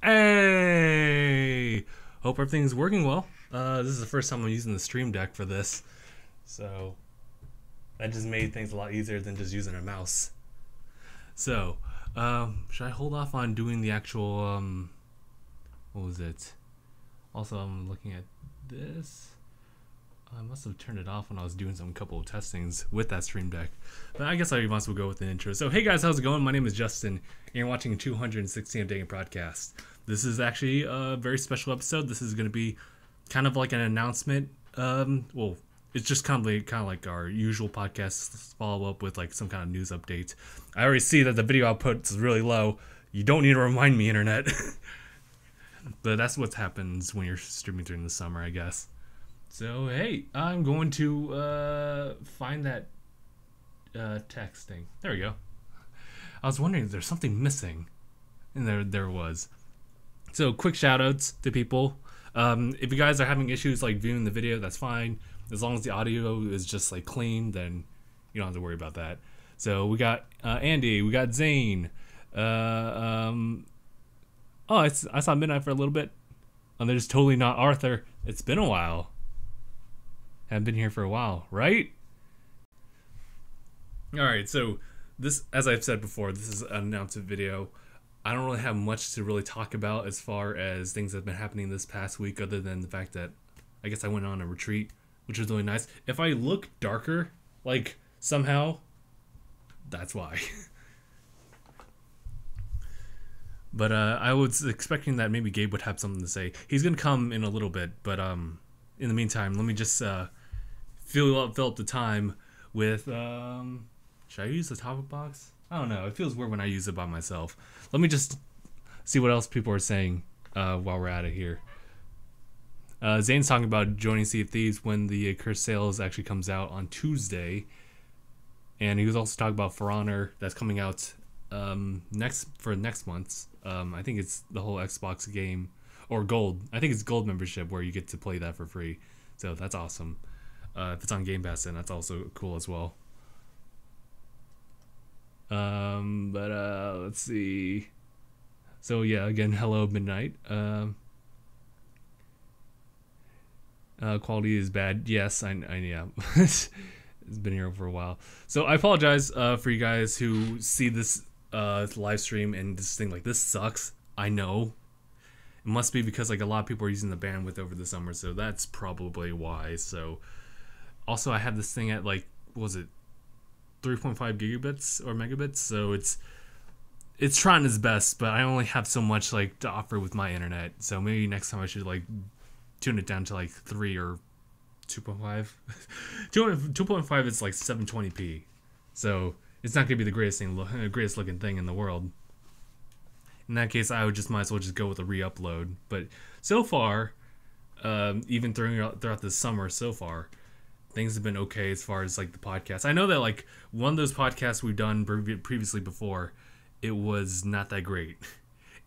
Hey! Hope everything's working well. This is the first time I'm using the Stream Deck for this, so that just made things a lot easier than just using a mouse. So, should I hold off on doing the actual, what was it? Also, I'm looking at this. I must have turned it off when I was doing some couple of testings with that Stream Deck. But I guess I might as well go with the intro. So, hey guys, how's it going? My name is Justin, and you're watching 216 of DangIT Podcast. This is actually a very special episode. This is going to be kind of like an announcement. Well, it's just kind of like our usual podcast follow up with like some kind of news update. I already see that the video output is really low. You don't need to remind me, internet. But that's what happens when you're streaming during the summer, I guess. So, hey, I'm going to find that text thing. There we go. I was wondering if there's something missing. And there was. So, quick shout-outs to people. If you guys are having issues like viewing the video, that's fine. As long as the audio is just like clean, then you don't have to worry about that. So, we got Andy. We got Zane. Oh, I saw Midnight for a little bit. Oh, there's totally not Arthur. It's been a while. Haven't been here for a while, right? Alright, so this, as I've said before, this is an announcement video. I don't really have much to really talk about as far as things that have been happening this past week, other than the fact that I guess I went on a retreat, which was really nice. If I look darker, like, somehow, that's why. But I was expecting that maybe Gabe would have something to say. He's going to come in a little bit, but in the meantime, let me just fill up the time with, should I use the topic box? I don't know. It feels weird when I use it by myself. Let me just see what else people are saying while we're at it here. Zane's talking about joining Sea of Thieves when the Cursed Sales actually comes out on Tuesday. And he was also talking about For Honor that's coming out next month. I think it's the whole Xbox game, or gold. I think it's gold membership where you get to play that for free. So that's awesome. If it's on Game Pass, then that's also cool as well. Let's see. So yeah, again, hello Midnight. Quality is bad. Yes, I yeah. It's been here for a while. So I apologize for you guys who see this live stream and this thing like this sucks. I know. It must be because like a lot of people are using the bandwidth over the summer, so that's probably why. So also I have this thing at like, what was it, 3.5 gigabits or megabits, so it's trying its best, but I only have so much like to offer with my internet. So maybe next time I should like tune it down to like 3 or 2.5. 2.5 is like 720p, so it's not gonna be the greatest looking thing in the world. In that case, I would just might as well just go with a re-upload. But so far, even throughout the summer, so far, things have been okay as far as like the podcast. I know that like one of those podcasts we've done previously before, it was not that great.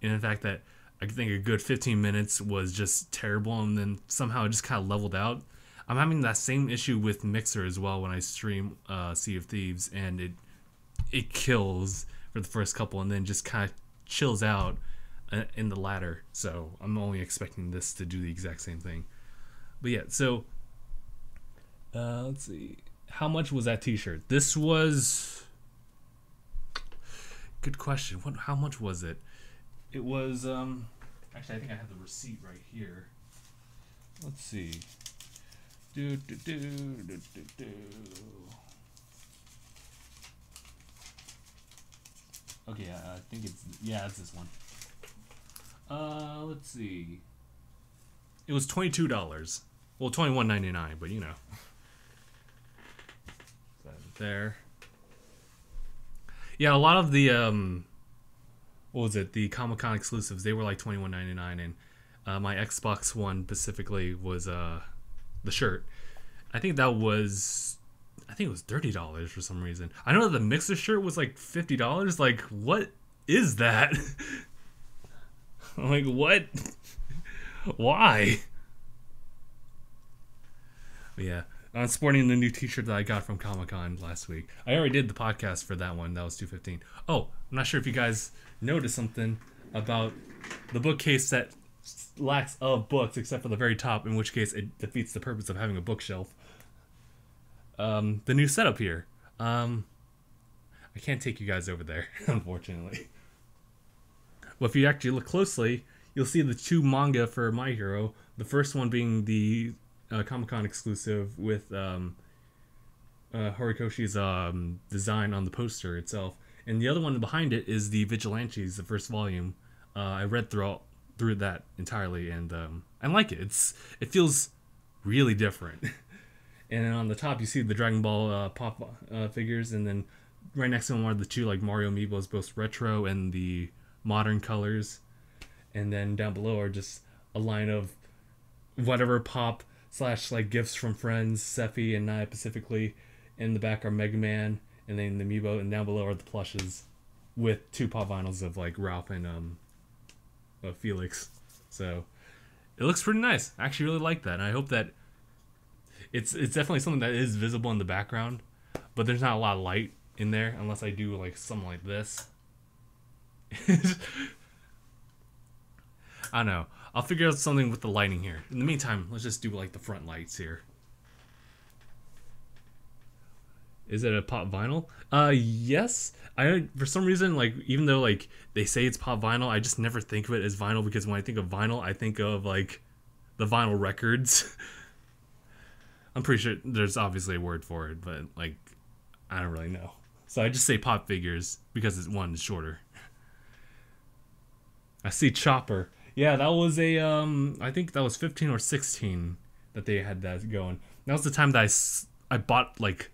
And in fact, that I think a good 15 minutes was just terrible, and then somehow it just kind of leveled out. I'm having that same issue with Mixer as well when I stream Sea of Thieves, and it kills for the first couple, and then just kind of chills out in the latter. So I'm only expecting this to do the exact same thing. But yeah, so let's see, how much was that t-shirt? This was, good question, how much was it? It was actually I think I have the receipt right here. Let's see. Okay, I think it's this one. Let's see. It was $22. Well, $21.99, but you know. There. Yeah, a lot of the what was it? The Comic-Con exclusives, they were like $21.99, and my Xbox One specifically was the shirt. I think it was $30 for some reason. I know that the Mixer shirt was like $50. Like, what is that? I'm like, what? Why? But yeah, I'm sporting the new t-shirt that I got from Comic-Con last week. I already did the podcast for that one. That was $2.15. Oh, I'm not sure if you guys noticed something about the bookcase that lacks of books except for the very top, in which case it defeats the purpose of having a bookshelf. The new setup here. I can't take you guys over there, unfortunately. Well, if you actually look closely, you'll see the 2 manga for My Hero. The first one being the Comic-Con exclusive with Horikoshi's design on the poster itself. And the other one behind it is the Vigilantes, the first volume. I read through that entirely, and I like it. It feels really different. And then on the top, you see the Dragon Ball pop figures, and then right next to them are the 2 like Mario amiibos, both retro and the modern colors. And then down below are just a line of whatever pop / like gifts from friends, Sephi and Naya specifically. In the back are Mega Man, and then the amiibo, and down below are the plushes with 2 pop vinyls of like Ralph and Felix. So it looks pretty nice. I actually really like that, and I hope that it's definitely something that is visible in the background, but there's not a lot of light in there unless I do like something like this. I don't know. I'll figure out something with the lighting here. In the meantime, let's just do like the front lights here. Is it a pop vinyl? Yes. For some reason, like, even though like they say it's pop vinyl, I just never think of it as vinyl, because when I think of vinyl, I think of like the vinyl records. I'm pretty sure there's obviously a word for it, but like I don't really know. So I just say pop figures because one is shorter. I see Chopper. Yeah, that was a I think that was 15 or 16 that they had that going. That was the time that I bought like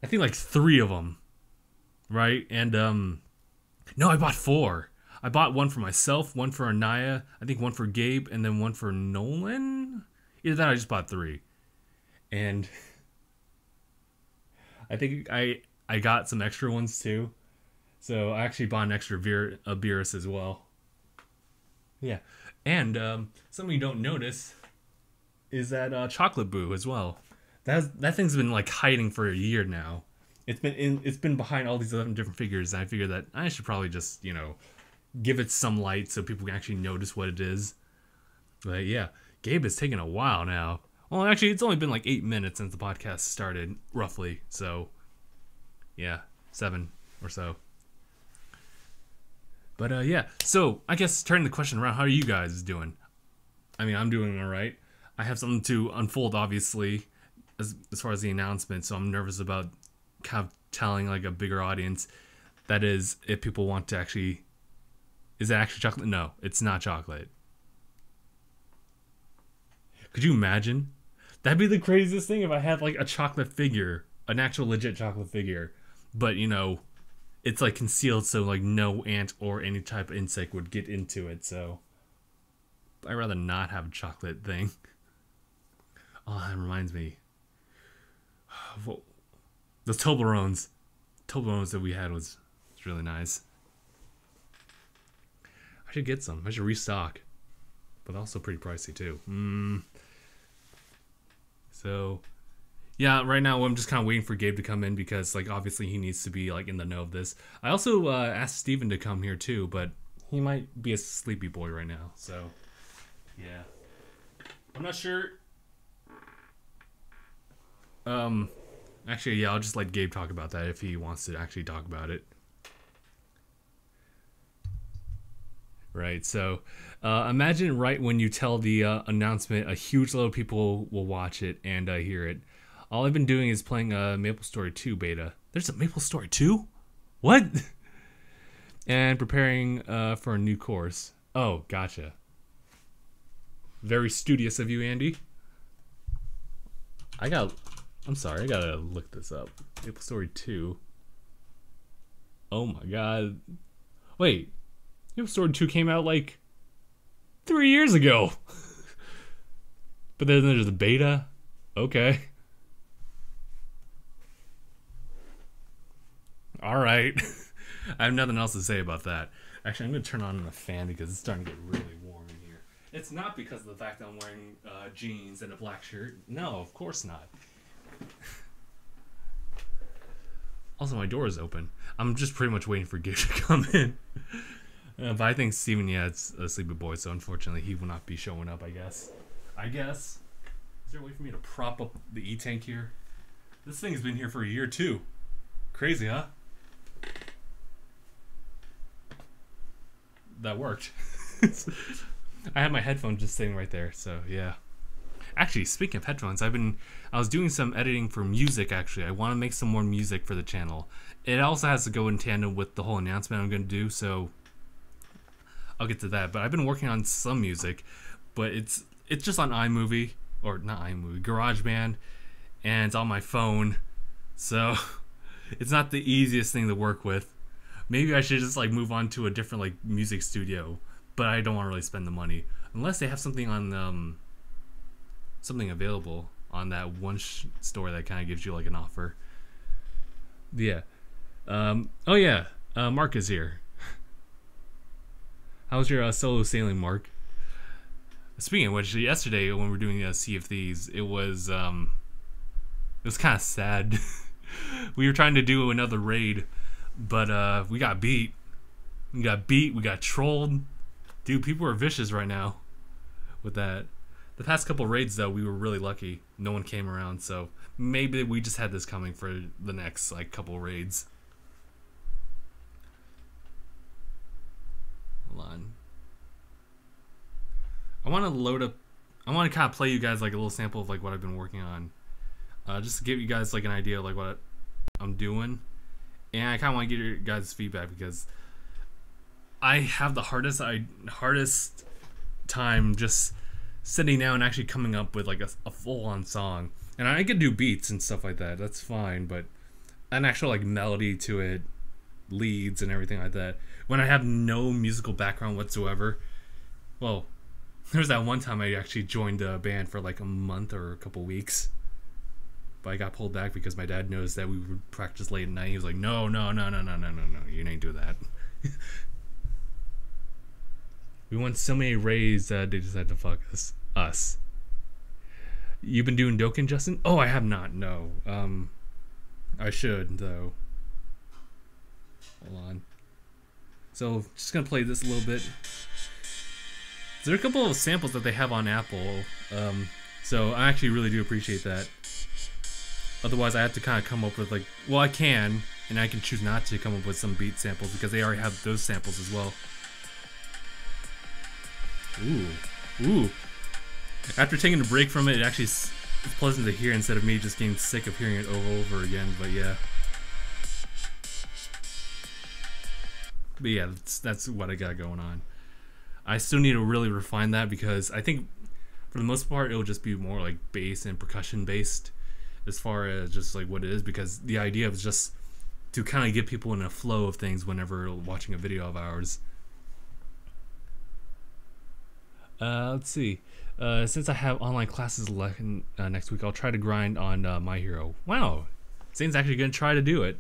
I think like 3 of them, right? And no, I bought 4. I bought one for myself, one for Anaya, I think one for Gabe, and then one for Nolan. Either that, or I just bought 3. And I think I got some extra ones too. So I actually bought an extra Beerus as well. Yeah. And something you don't notice is that Chocolate Boo as well. That thing's been like hiding for a year now. It's been behind all these 11 different figures, and I figured that I should probably just, you know, give it some light so people can actually notice what it is. But yeah, Gabe is taking a while now. Well, actually, it's only been like 8 minutes since the podcast started, roughly. So, yeah, 7 or so. But yeah, so I guess turning the question around, how are you guys doing? I mean, I'm doing all right. I have something to unfold, obviously, as far as the announcement. So I'm nervous about kind of telling like a bigger audience. That is, if people want to actually, is it actually chocolate? No, it's not chocolate. Could you imagine? That'd be the craziest thing if I had like a chocolate figure, an actual legit chocolate figure, but you know, it's like concealed so like no ant or any type of insect would get into it. So I'd rather not have a chocolate thing. Oh, that reminds me. Those Toblerones that we had was really nice. I should get some. I should restock, but also pretty pricey too. So yeah, right now I'm just kind of waiting for Gabe to come in because like obviously he needs to be like in the know of this. I also asked Steven to come here too, but he might be a sleepy boy right now. So yeah, I'm not sure. Actually, yeah, I'll just let Gabe talk about that if he wants to actually talk about it. Right, so imagine right when you tell the announcement, a huge load of people will watch it and hear it. All I've been doing is playing MapleStory 2 beta. There's a MapleStory 2? What? And preparing for a new course. Oh, gotcha. Very studious of you, Andy. I'm sorry, I gotta look this up. MapleStory 2. Oh my god. Wait. MapleStory 2 came out like 3 years ago. But then there's the beta. Okay. Alright. I have nothing else to say about that. Actually, I'm going to turn on the fan because it's starting to get really warm in here. It's not because of the fact that I'm wearing jeans and a black shirt. No, of course not. Also, my door is open. I'm just pretty much waiting for Gabe to come in. But I think Steven, yeah, it's a sleepy boy, so unfortunately he will not be showing up, I guess. Is there a way for me to prop up the E-tank here? This thing's been here for a year too. Crazy, huh? That worked. I had my headphones just sitting right there, so yeah. Actually, speaking of headphones, I was doing some editing for music, actually. I want to make some more music for the channel. It also has to go in tandem with the whole announcement I'm going to do, so I'll get to that. But I've been working on some music, but it's just on iMovie, or not iMovie, GarageBand, and it's on my phone, so it's not the easiest thing to work with. Maybe I should just like move on to a different like music studio, but I don't want to really spend the money unless they have something on something available on that one store that kind of gives you like an offer. Yeah. Oh yeah. Mark is here. How's your solo sailing, Mark? Speaking of which, yesterday when we were doing Sea of Thieves, it was kind of sad. We were trying to do another raid, but we got beat. We got trolled. Dude, people are vicious right now with that. The past couple raids, though, we were really lucky. No one came around, so maybe we just had this coming for the next like couple raids. Hold on. I want to kind of play you guys like a little sample of like what I've been working on, just to give you guys like an idea of like what I'm doing, and I kind of want to get your guys' feedback because I have the hardest time just sitting down and actually coming up with like a full-on song. And I can do beats and stuff like that, that's fine, but an actual like melody to it, leads and everything like that, when I have no musical background whatsoever. Well, there was that one time I actually joined a band for like a month or a couple weeks, but I got pulled back because my dad noticed that we would practice late at night. He was like, no, you ain't do that. We won so many raids that they decided to fuck us. You've been doing Dokkan, Justin? Oh, I have not, no. I should, though. Hold on. So, just gonna play this a little bit. There are a couple of samples that they have on Apple, so I actually really do appreciate that. Otherwise, I have to kind of come up with like, well, I can, and I can choose not to come up with some beat samples because they already have those samples as well. Ooh. After taking a break from it, it actually is pleasant to hear instead of me just getting sick of hearing it over again, but yeah. But yeah, that's what I got going on. I still need to really refine that because I think for the most part it'll just be more like bass and percussion based as far as just like what it is, because the idea is just to kind of get people in a flow of things whenever watching a video of ours. Let's see. Since I have online classes next week, I'll try to grind on My Hero. Wow, Zane's actually gonna try to do it.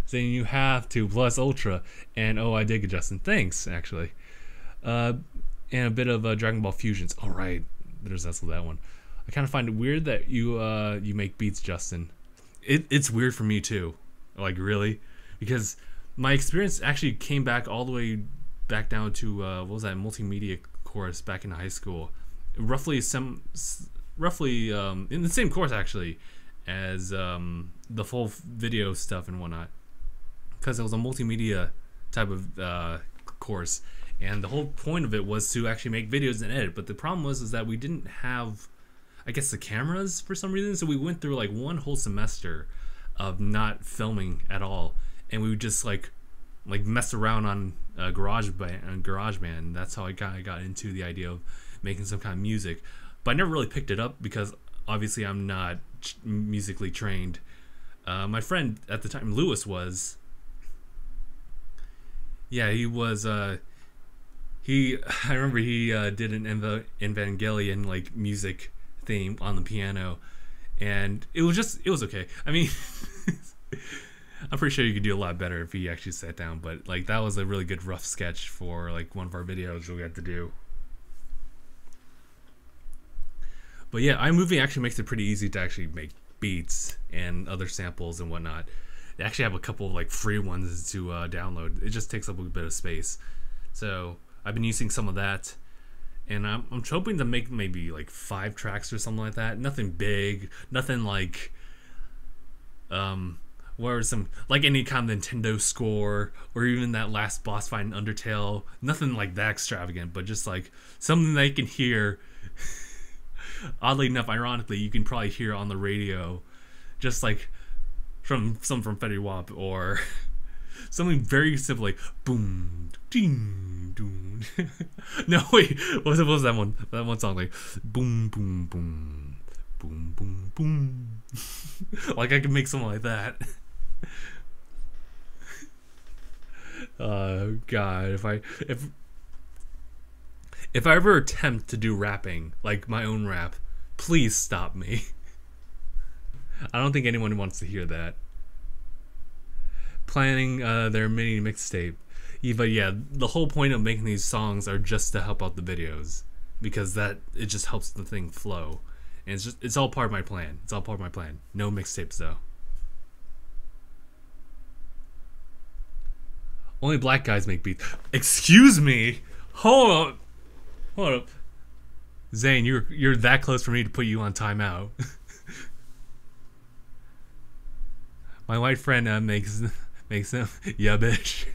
Zane, you have to, plus Ultra, and oh, I dig it, Justin. Thanks, actually. And a bit of Dragon Ball Fusions. All right, there's also that one. I kind of find it weird that you make beats, Justin. It's weird for me too. Like really, because my experience actually came back all the way back down to what was that multimedia course back in high school, roughly in the same course actually as the full video stuff and whatnot, because it was a multimedia type of course, and the whole point of it was to actually make videos and edit. But the problem was that we didn't have, I guess, the cameras for some reason, so we went through like one whole semester of not filming at all, and we would just like mess around on GarageBand. That's how I got into the idea of making some kind of music, but I never really picked it up because obviously I'm not musically trained. My friend at the time, Lewis, was. Yeah, he was. I remember he did an Evangelion like music theme on the piano, and it was okay. I mean, I'm pretty sure you could do a lot better if he actually sat down, but like that was a really good rough sketch for like one of our videos that we had to do. But yeah, iMovie actually makes it pretty easy to actually make beats and other samples and whatnot. They actually have a couple of like free ones to download. It just takes up a bit of space. So I've been using some of that, and I'm hoping to make maybe like 5 tracks or something like that. Nothing big, nothing like what are some like any kind of Nintendo score or even that last boss fight in Undertale. Nothing like that extravagant, but just like something that you can hear. Oddly enough, ironically, you can probably hear on the radio, just like from Fetty Wap, or something very simple like boom, ding, doom. No, wait, what was that one? That one song like boom, boom, boom, boom, boom, boom. Like I can make something like that. God, if I ever attempt to do rapping, like my own rap, please stop me. I don't think anyone wants to hear that. Planning their mini mixtape. Yeah, but yeah, the whole point of making these songs are just to help out the videos, because it just helps the thing flow. And it's all part of my plan. It's all part of my plan. No mixtapes though. Only black guys make beats. Excuse me. Hold up. Zane, you're that close for me to put you on timeout. My white friend makes them. Yeah, bitch.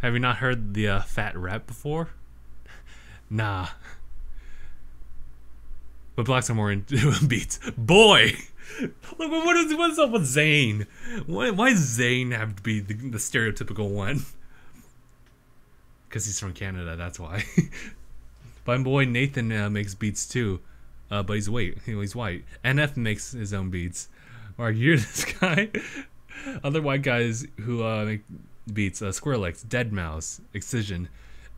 Have you not heard the fat rap before? Nah. But blacks are more into beats. Boy! Look, what's up with Zane? Why does Zane have to be the stereotypical one? Because he's from Canada, that's why. My boy Nathan makes beats too. But he's white. He's white. NF makes his own beats. Or you're this guy. Other white guys who make beats: Squirrelex, Deadmau5, Excision.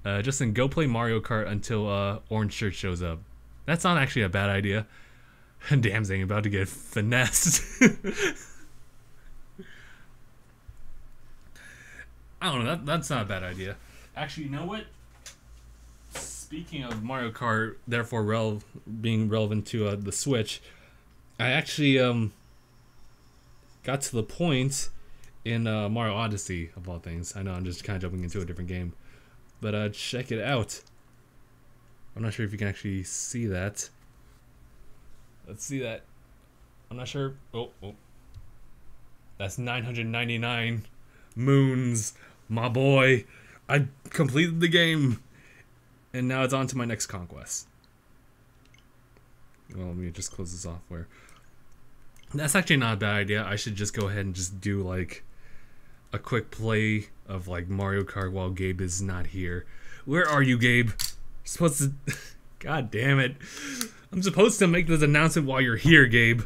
Justin, go play Mario Kart until Orange Shirt shows up. That's not actually a bad idea. Damn, Zane, about to get finessed. I don't know. That's not a bad idea. Actually, you know what? Speaking of Mario Kart, therefore being relevant to the Switch, I actually got to the point in Mario Odyssey, of all things. I know I'm just kind of jumping into a different game, but check it out. I'm not sure if you can actually see that. Let's see that. I'm not sure. Oh. That's 999 moons, my boy. I completed the game. And now it's on to my next conquest. Well, let me just close this off. That's actually not a bad idea. I should just go ahead and just do like a quick play of like Mario Kart while Gabe is not here. Where are you, Gabe? You're supposed to... God damn it. I'm supposed to make this announcement while you're here, Gabe.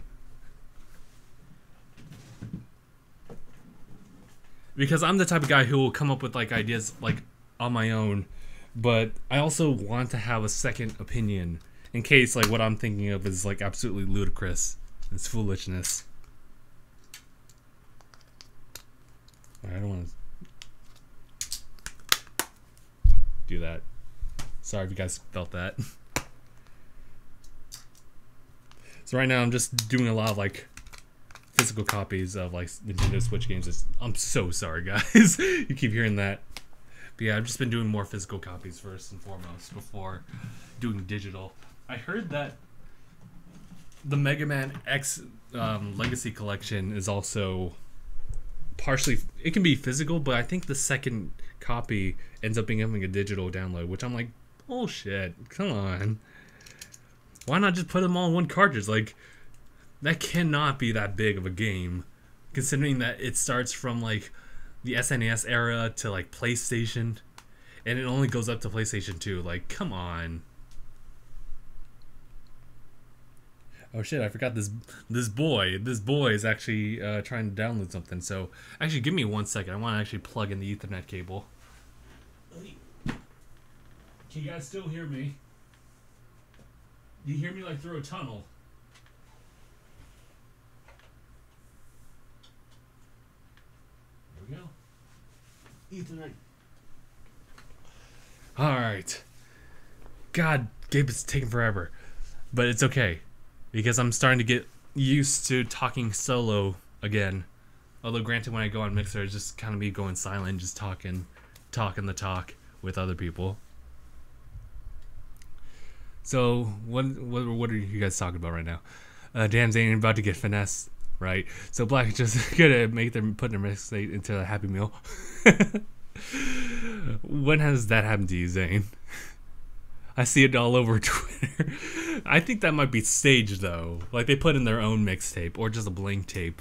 Because I'm the type of guy who will come up with like ideas like on my own. But I also want to have a second opinion in case like what I'm thinking of is like absolutely ludicrous. It's foolishness. I don't want to do that. Sorry if you guys felt that. So right now I'm just doing a lot of like physical copies of like Nintendo Switch games. I'm so sorry, guys. You keep hearing that. But yeah, I've just been doing more physical copies first and foremost before doing digital. I heard that the Mega Man X Legacy Collection is also partially... It can be physical, but I think the second copy ends up becoming a digital download, which I'm like, bullshit, come on. Why not just put them all in one cartridge? Like, that cannot be that big of a game, considering that it starts from like the SNES era to like PlayStation, and it only goes up to PlayStation 2. Like, come on. Oh shit, I forgot this boy is actually trying to download something. So actually give me 1 second. I want to actually plug in the Ethernet cable. Can you guys still hear me? You hear me like through a tunnel. There we go. Ethernet. Alright. God, Gabe, it's taking forever. But it's okay. Because I'm starting to get used to talking solo again. Although granted, when I go on Mixer, it's just kind of me going silent, just talking the talk with other people. So what are you guys talking about right now? Damn, Zane about to get finessed, right? So Black is just gonna make them put their mixtape into a Happy Meal. When has that happened to you, Zane? I see it all over Twitter. I think that might be staged though. Like they put in their own mixtape or just a blank tape.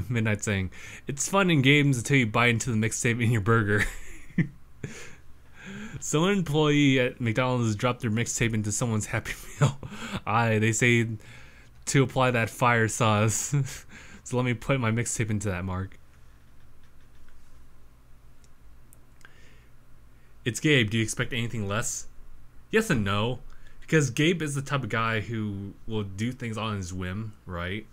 Midnight saying, it's fun in games until you bite into the mixtape in your burger. So an employee at McDonald's dropped their mixtape into someone's Happy Meal. They say to apply that fire sauce. So let me put my mixtape into that, Mark. It's Gabe. Do you expect anything less? Yes and no. Because Gabe is the type of guy who will do things on his whim, right?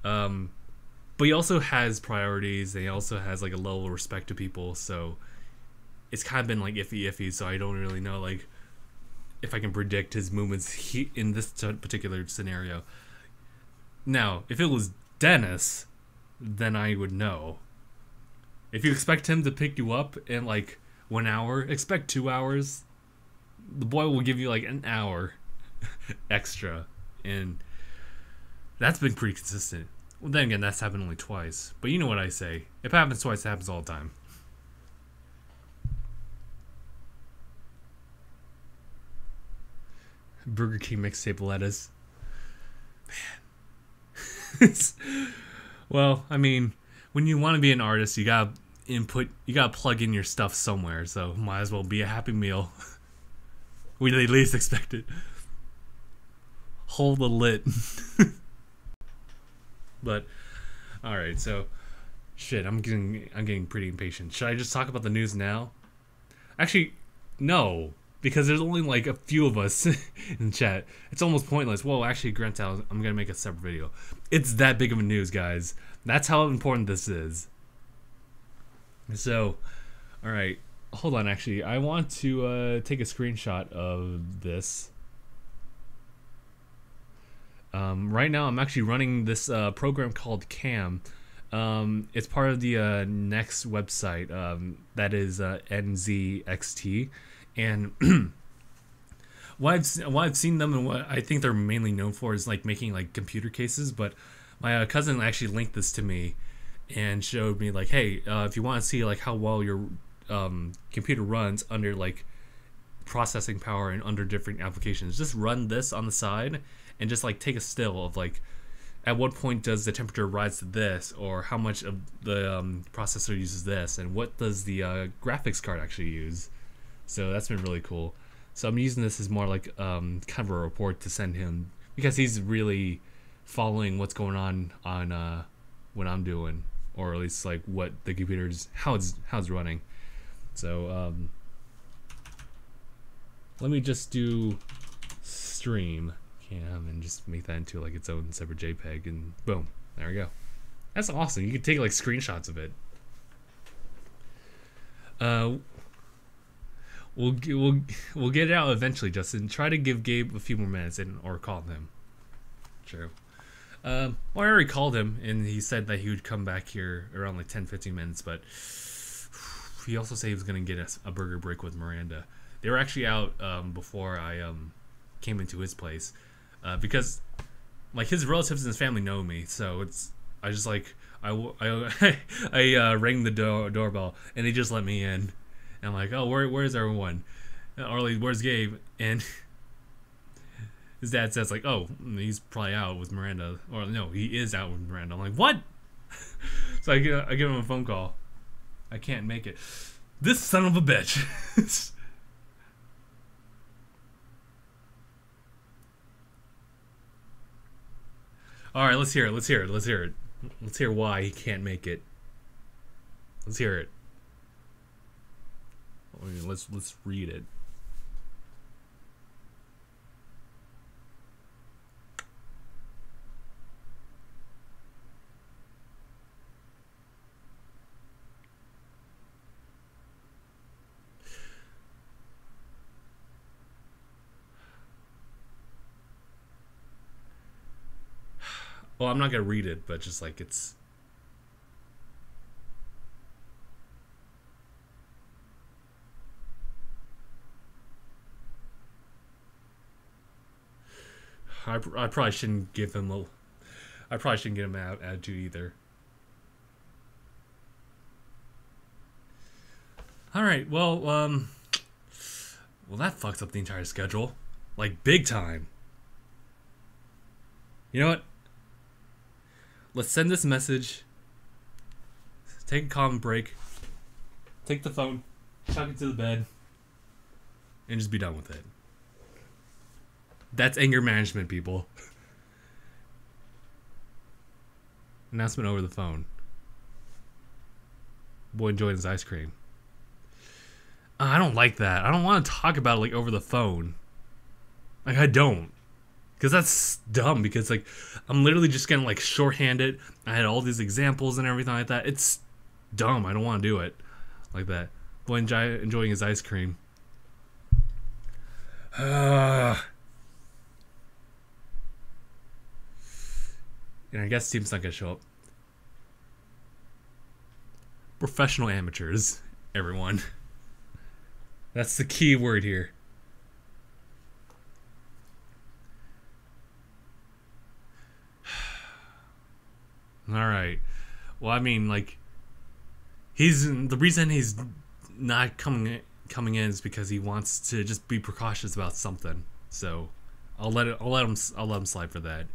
But he also has priorities, and he also has like a level of respect to people, so it's kind of been like iffy, so I don't really know like if I can predict his movements in this particular scenario. Now, if it was Dennis, then I would know. If you expect him to pick you up in like 1 hour, expect 2 hours. The boy will give you like an hour extra, and that's been pretty consistent. Well, then again, that's happened only twice, but you know what I say. If it happens twice, it happens all the time. Burger King mixtape lettuce. Man. Well, I mean, when you want to be an artist, you gotta plug in your stuff somewhere, so might as well be a Happy Meal. We at least expect it. Hold the lit. But alright, so shit, I'm getting pretty impatient. Should I just talk about the news now? Actually, no. Because there's only like a few of us in chat. It's almost pointless. Whoa, actually, Grant, I'm going to make a separate video. It's that big of a news, guys. That's how important this is. So, alright. Hold on, actually. I want to take a screenshot of this. Right now, I'm actually running this program called Cam. It's part of the Next website. That is NZXT. And what I've seen them and what I think they're mainly known for is like making like computer cases. But my cousin actually linked this to me and showed me like, hey, if you want to see like how well your computer runs under like processing power and under different applications, just run this on the side and just like take a still of like at what point does the temperature rise to this, or how much of the processor uses this, and what does the graphics card actually use. So that's been really cool. So I'm using this as more like kind of a report to send him, because he's really following what's going on what I'm doing, or at least like what the computer's how it's running. So let me just do stream cam and just make that into like its own separate JPEG, and boom, there we go. That's awesome. You can take like screenshots of it. We'll get it out eventually, Justin. Try to give Gabe a few more minutes or call him. True. Well, I already called him, and he said that he would come back here around like 10-15 minutes, but he also said he was going to get us a burger break with Miranda. They were actually out before I came into his place, because like his relatives and his family know me, so I just like I rang the doorbell, and they just let me in. And I'm like, oh, where's everyone? Or like, where's Gabe? And his dad says like, oh, he's probably out with Miranda. Or no, he is out with Miranda. I'm like, what? So I give him a phone call. I can't make it. This son of a bitch. All right, let's hear it. Let's hear why he can't make it. Let's hear it. Let's read it. Well, I'm not gonna read it, but just like it's. I probably shouldn't give him a. I probably shouldn't get him an attitude either. All right, well, that fucks up the entire schedule, like big time. You know what? Let's send this message. Take a calm break. Take the phone, tuck it to the bed, and just be done with it. That's anger management, people. Announcement over the phone. Boy enjoying his ice cream. I don't like that. I don't want to talk about it like over the phone. Like I don't. Because that's dumb. Because like I'm literally just getting like shorthanded. I had all these examples and everything like that. It's dumb. I don't want to do it like that. Boy enjoying his ice cream. And I guess the team's not going to show up. Professional amateurs, everyone. That's the key word here. Alright. Well, I mean, like, the reason he's not coming in is because he wants to just be precautious about something. So, I'll let him slide for that.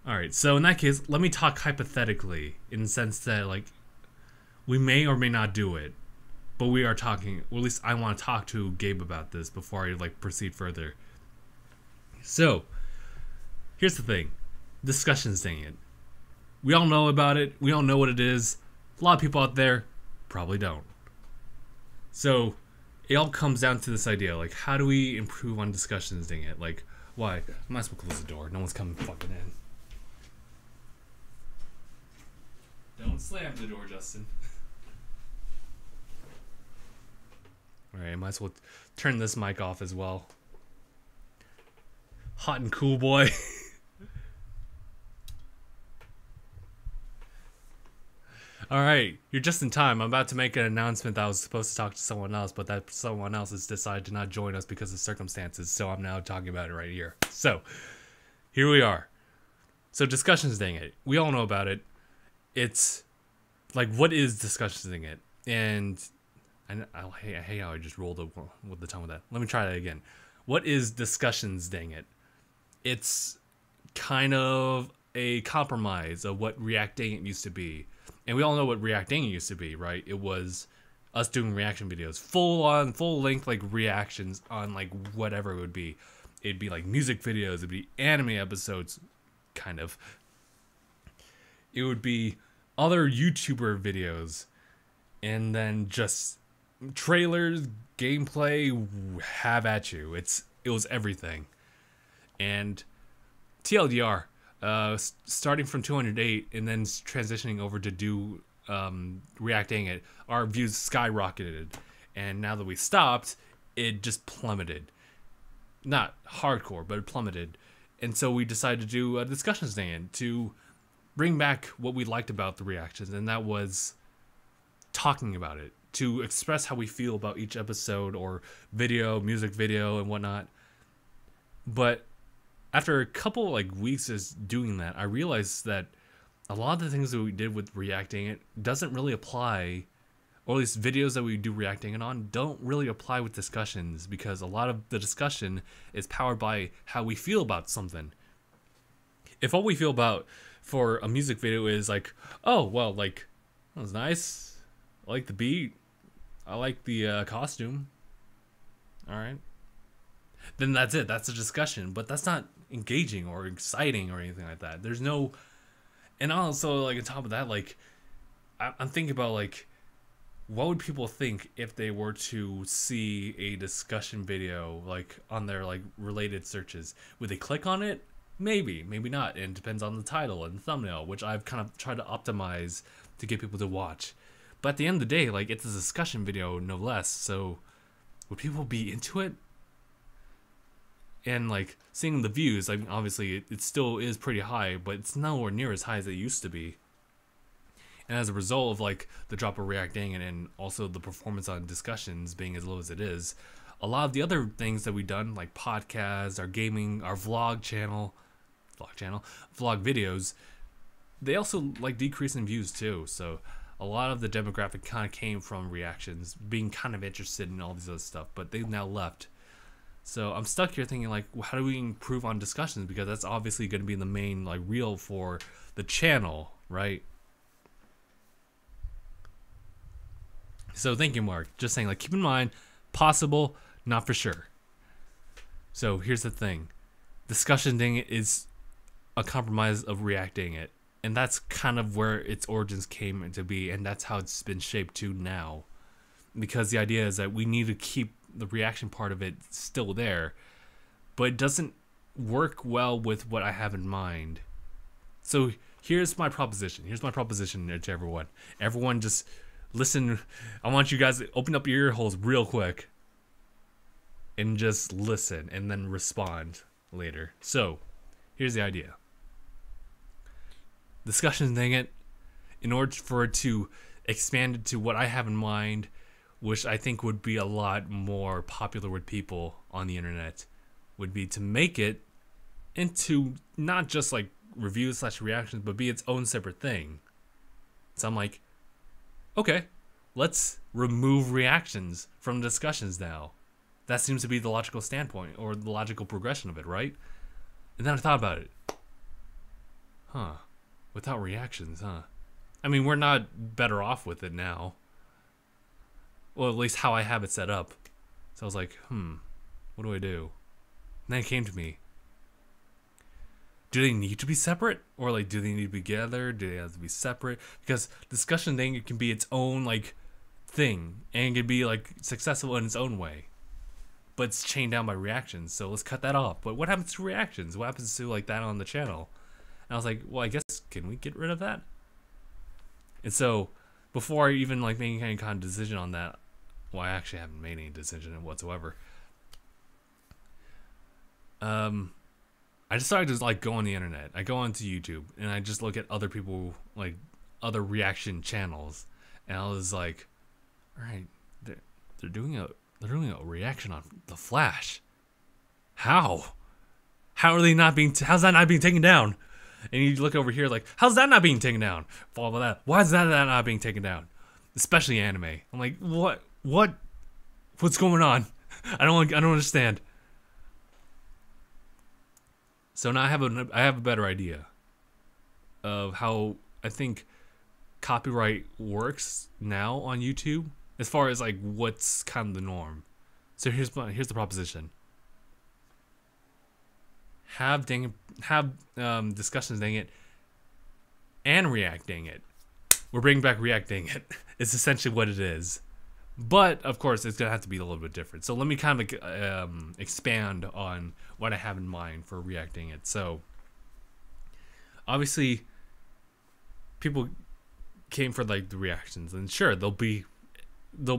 Alright, so in that case, let me talk hypothetically, in the sense that, like, we may or may not do it, but we are talking, or at least I want to talk to Gabe about this before I, like, proceed further. So, here's the thing. Discussions DangIT. We all know about it, we all know what it is. A lot of people out there probably don't. So, it all comes down to this idea, like, how do we improve on discussions DangIT? Like, why? I might as well close the door, no one's coming fucking in. Don't slam the door, Justin. Alright, I might as well turn this mic off as well. Hot and cool, boy. Alright, you're just in time. I'm about to make an announcement that I was supposed to talk to someone else, but that someone else has decided to not join us because of circumstances, so I'm now talking about it right here. So, here we are. So, discussions DangIT. We all know about it. It's like, what is discussions DangIT? And I hate how I just rolled with the tongue with that. Let me try that again. What is discussions DangIT? It's kind of a compromise of what React DangIT used to be. And we all know what React DangIT used to be, right? It was us doing reaction videos. Full length, like, reactions on, like, whatever it would be. It'd be, like, music videos. It'd be anime episodes, kind of. It would be other YouTuber videos. And then just trailers, gameplay, have at you. It was everything. And TLDR, starting from 208 and then transitioning over to do React DangIT, our views skyrocketed. And now that we stopped, it just plummeted. Not hardcore, but it plummeted. And so we decided to do discussions DangIT to bring back what we liked about the reactions, and that was talking about it, to express how we feel about each episode or video, music video, and whatnot. But after a couple like weeks of doing that, I realized that a lot of the things that we did with React DangIT doesn't really apply, or at least videos that we do React DangIT on don't really apply with discussions, because a lot of the discussion is powered by how we feel about something. If all we feel about for a music video is like, oh, well, like, that was nice, I like the beat, I like the costume, alright, then that's it, that's a discussion. But that's not engaging or exciting or anything like that. There's no, and also, like, on top of that, like, I'm thinking about, like, what would people think if they were to see a discussion video, like, on their, like, related searches? Would they click on it? Maybe, maybe not. And it depends on the title and the thumbnail, which I've kind of tried to optimize to get people to watch. But at the end of the day, like, it's a discussion video, no less. So, would people be into it? And like seeing the views, like obviously it still is pretty high, but it's nowhere near as high as it used to be. And as a result of like the drop of React DangIT and also the performance on discussions being as low as it is, a lot of the other things that we've done, like podcasts, our gaming, our vlog videos, they also like decrease in views too. So a lot of the demographic kind of came from reactions, being kind of interested in all these other stuff, but they've now left. So I'm stuck here thinking like, how do we improve on discussions? Because that's obviously going to be the main like reel for the channel, right? So thank you, Mark. Just saying, like, keep in mind, possible, not for sure. So here's the thing. Discussion DangIT is a compromise of React DangIT. And that's kind of where its origins came into be. And that's how it's been shaped to now. Because the idea is that we need to keep the reaction part of it still there. But it doesn't work well with what I have in mind. So here's my proposition. Here's my proposition to everyone. Everyone just listen. I want you guys to open up your ear holes real quick and just listen and then respond later. So here's the idea. Discussion DangIT, in order for it to expand it to what I have in mind, which I think would be a lot more popular with people on the internet, would be to make it into not just like reviews / reactions, but be its own separate thing. So I'm like, okay, let's remove reactions from discussions now. That seems to be the logical standpoint or the logical progression of it, right? And then I thought about it. Without reactions, I mean, we're not better off with it now. Well, at least how I have it set up. So I was like, what do I do? And then it came to me. Do they need to be separate? Or like, do they need to be together? Do they have to be separate? Because discussion DangIT can be its own like thing and can be like successful in its own way. But it's chained down by reactions, so let's cut that off. But what happens to reactions? What happens to like that on the channel? And I was like, well, I guess, can we get rid of that? And so before I even like making any kind of decision on that, well, I actually haven't made any decision whatsoever. I decided to like go on the internet. I go onto YouTube and I just look at other people, like other reaction channels, and I was like, all right, they're doing a reaction on the Flash. How are they not being? How's that not being taken down? And you look over here like, how's that not being taken down? Follow that. Why is that not being taken down? Especially anime. I'm like, what's going on? I don't understand. So now I have a better idea of how I think copyright works now on YouTube, as far as like what's kind of the norm. So here's the proposition. Have discussions DangIT and React DangIT. We're bringing back React DangIT. It's essentially what it is. But, of course, it's going to have to be a little bit different. So let me kind of expand on what I have in mind for React DangIT. So, obviously, people came for, like, the reactions. And sure, they'll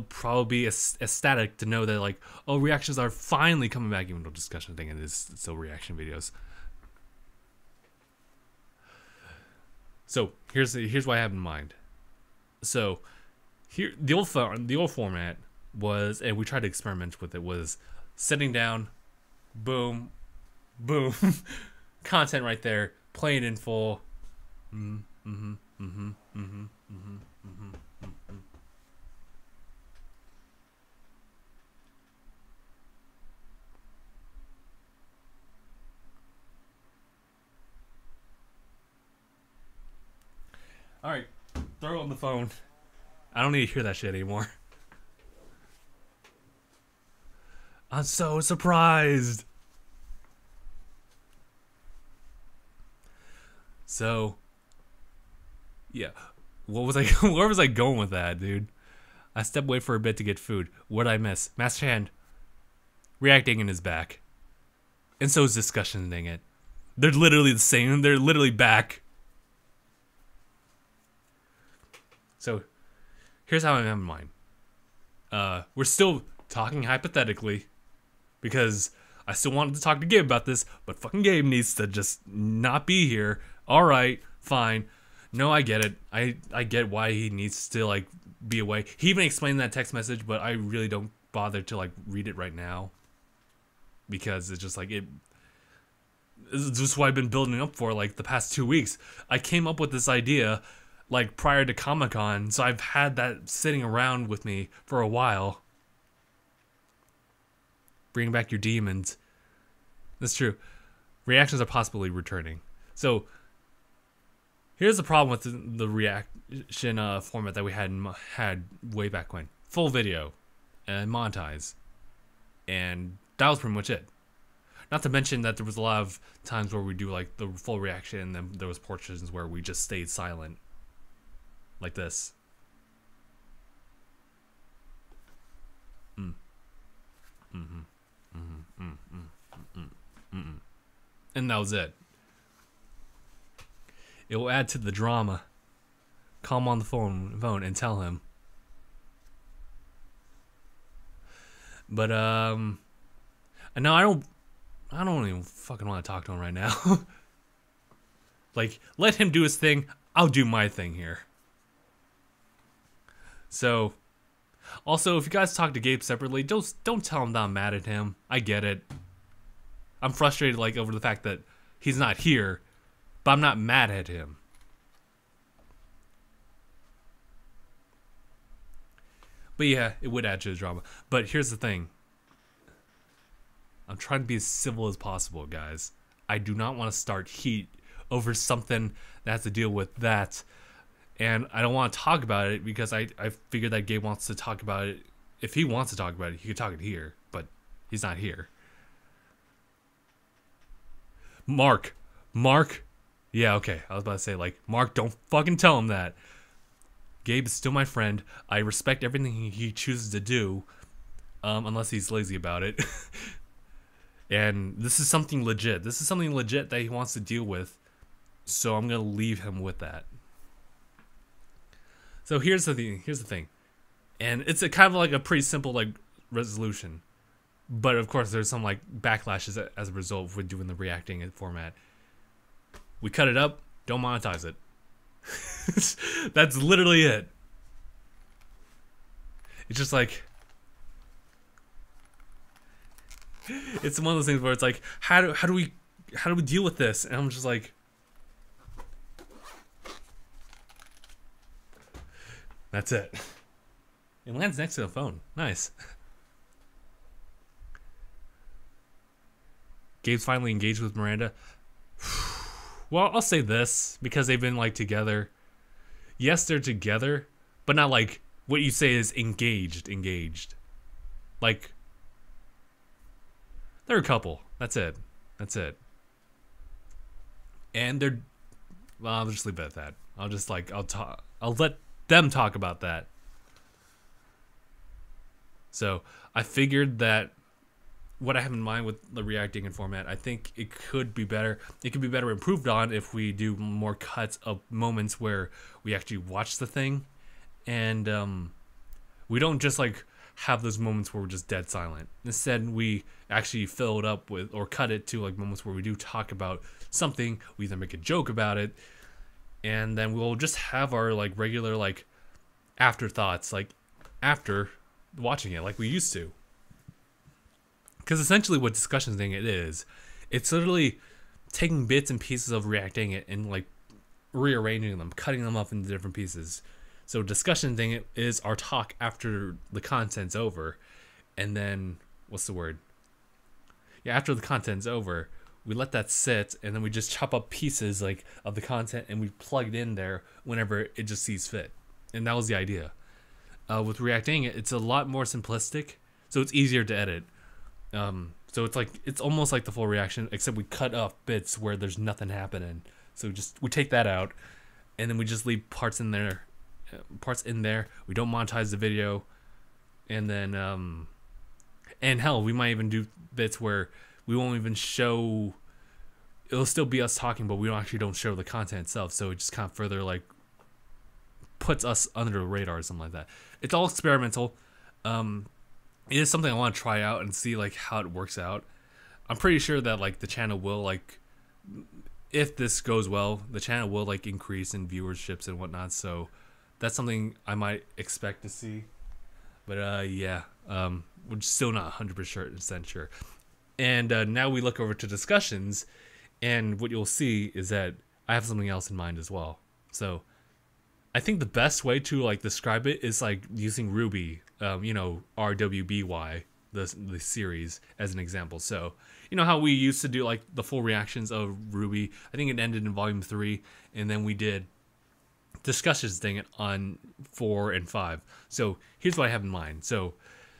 probably be ecstatic to know that, like, oh, reactions are finally coming back, even though discussion DangIT is still reaction videos. So, here's what I have in mind. So, here, the old format was, and we tried to experiment with it, was sitting down, boom, boom, content right there, playing in full. All right, throw it on the phone. I don't need to hear that shit anymore. I'm so surprised. So, yeah. Where was I going with that, dude? I stepped away for a bit to get food. What did I miss? Master Hand. React DangIT is back. And so is Discussion DangIT. They're literally the same. They're literally back. So, here's how I have in mind. We're still talking hypothetically, because I still wanted to talk to Gabe about this, but fucking Gabe needs to just not be here. All right, fine. No, I get it. I get why he needs to like be away. He even explained that text message, but I really don't bother to like read it right now because it's just like it's just what I've been building up for like the past 2 weeks. I came up with this idea like prior to Comic-Con, so I've had that sitting around with me for a while. Bring back your demons. That's true. Reactions are possibly returning. So here's the problem with the reaction format that we had way back when. Full video and monetize. And that was pretty much it. Not to mention that there was a lot of times where we do like the full reaction and then there was portions where we just stayed silent. Like this. And that was it. It will add to the drama. Call him on the phone and tell him. But no, I don't even fucking want to talk to him right now. Like, let him do his thing. I'll do my thing here. So, also, if you guys talk to Gabe separately, don't tell him that I'm mad at him. I get it. I'm frustrated like over the fact that he's not here, but I'm not mad at him. But yeah, it would add to the drama. But here's the thing. I'm trying to be as civil as possible, guys. I do not want to start heat over something that has to deal with that. And I don't want to talk about it because I figured that Gabe wants to talk about it. If he wants to talk about it, he could talk it here. But he's not here. Mark. Yeah, okay. I was about to say, like, Mark, don't fucking tell him that. Gabe is still my friend. I respect everything he chooses to do. Unless he's lazy about it. And this is something legit. This is something legit that he wants to deal with. So I'm going to leave him with that. So here's the thing. And it's a kind of like a pretty simple like resolution. But of course there's some like backlashes as a result with doing the reacting format. We cut it up, don't monetize it. That's literally it. It's just like it's one of those things where it's like how do we deal with this? And I'm just like that's it. It lands next to the phone. Nice. Gabe's finally engaged with Miranda. Well, I'll say this because they've been like together. Yes, they're together, but not like what you say is engaged. Like they're a couple. That's it. And they're well, I'll just leave it at that. I'll let them talk about that. So I figured that what I have in mind with the reacting and format, I think it could be better. It could be better improved on if we do more cuts of moments where we actually watch the thing, and we don't just like have those moments where we're just dead silent. Instead, we actually fill it up with or cut it to like moments where we do talk about something. We either make a joke about it, and then we'll just have our like regular like afterthoughts like after watching it like we used to. Because essentially what Discussion DangIT is, it's literally taking bits and pieces of React DangIT and like rearranging them, cutting them up into different pieces. So Discussion DangIT is our talk after the content's over. And then, what's the word? Yeah, after the content's over, we let that sit and then we just chop up pieces like of the content and we plug it in there whenever it just sees fit. And that was the idea. With React DangIT, it's a lot more simplistic, so it's easier to edit. So it's almost like the full reaction, except we cut off bits where there's nothing happening. So we take that out, and then we just leave parts in there. We don't monetize the video, and then and hell, we might even do bits where we won't even show. It'll still be us talking, but we don't show the content itself. So it just kind of further like puts us under the radar or something like that. It's all experimental. It is something I want to try out and see like how it works out. I'm pretty sure that like the channel will like, if this goes well, the channel will like increase in viewerships and whatnot. So that's something I might expect to see. But yeah, we're still not 100% sure. And now we look over to discussions, and what you'll see is that I have something else in mind as well. So I think the best way to like describe it is like using Ruby, you know, RWBY, the series, as an example. So you know how we used to do like the full reactions of Ruby. I think it ended in volume 3, and then we did discussions thing on 4 and 5. So here's what I have in mind. So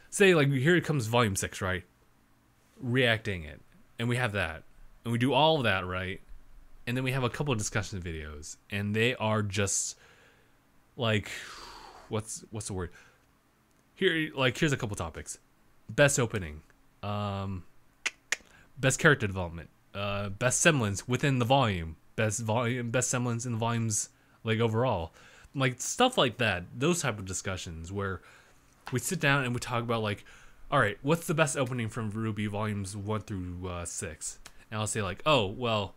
say like here it comes volume 6, right? React DangIT, and we have that, and we do all of that, right? And then we have a couple of discussion videos, and they are just like, what's the word? Here, like here's a couple topics: best opening, best character development, best semblance within the volume, best semblance in the volumes, like overall, like stuff like that. Those type of discussions where we sit down and we talk about like, all right, what's the best opening from Ruby volumes 1 through 6? And I'll say like, oh well,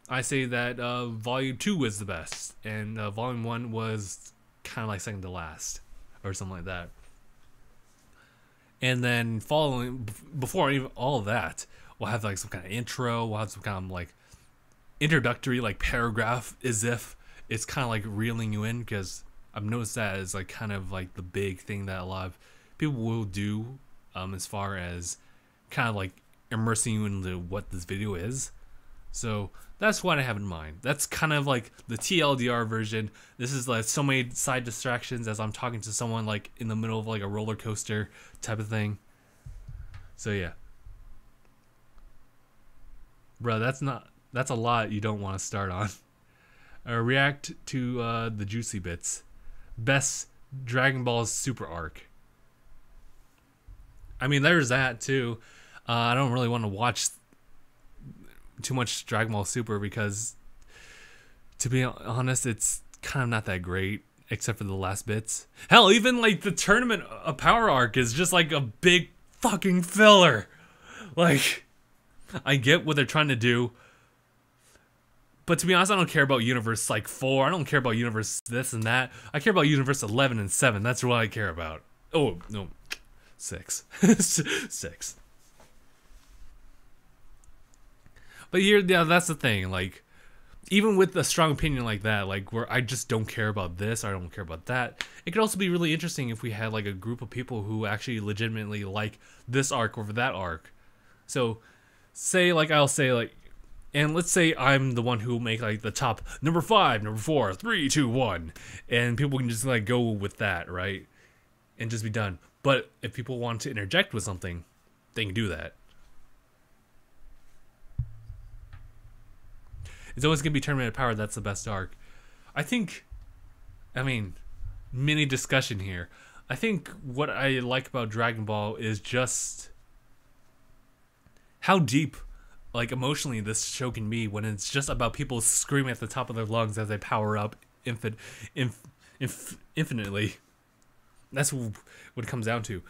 I say that volume 2 was the best, and volume 1 was kind of like second to last, or something like that. And then following, before even all of that, we'll have like some kind of intro. We'll have some kind of like introductory like paragraph, as if it's kind of like reeling you in, because I've noticed that is like kind of like the big thing that a lot of people will do, as far as kind of like immersing you into what this video is. So that's what I have in mind. That's kind of like the TLDR version. This is like so many side distractions as I'm talking to someone like in the middle of like a roller coaster type of thing. So yeah, bro, that's a lot you don't want to start on. React to the juicy bits. Best Dragon Ball Super arc. I mean, there's that too. I don't really want to watch too much Dragon Ball Super because, to be honest, it's kind of not that great, except for the last bits. Hell, even like the Tournament of Power arc is just like a big fucking filler. Like, I get what they're trying to do, but to be honest, I don't care about Universe like 4. I don't care about Universe this and that. I care about Universe 11 and 7. That's what I care about. Oh no, 6. 6. But here, yeah, that's the thing. Like, even with a strong opinion like that, like where I just don't care about this, I don't care about that, it could also be really interesting if we had like a group of people who actually legitimately like this arc over that arc. So, say like I'll say like, and let's say I'm the one who will make like the top number 5, number 4, 3, 2, 1, and people can just like go with that, right, and just be done. But if people want to interject with something, they can do that. It's always going to be Tournament of Power. That's the best arc. I think, I mean, mini discussion here. I think what I like about Dragon Ball is just how deep, like emotionally, this show can be when it's just about people screaming at the top of their lungs as they power up infinitely. That's what it comes down to.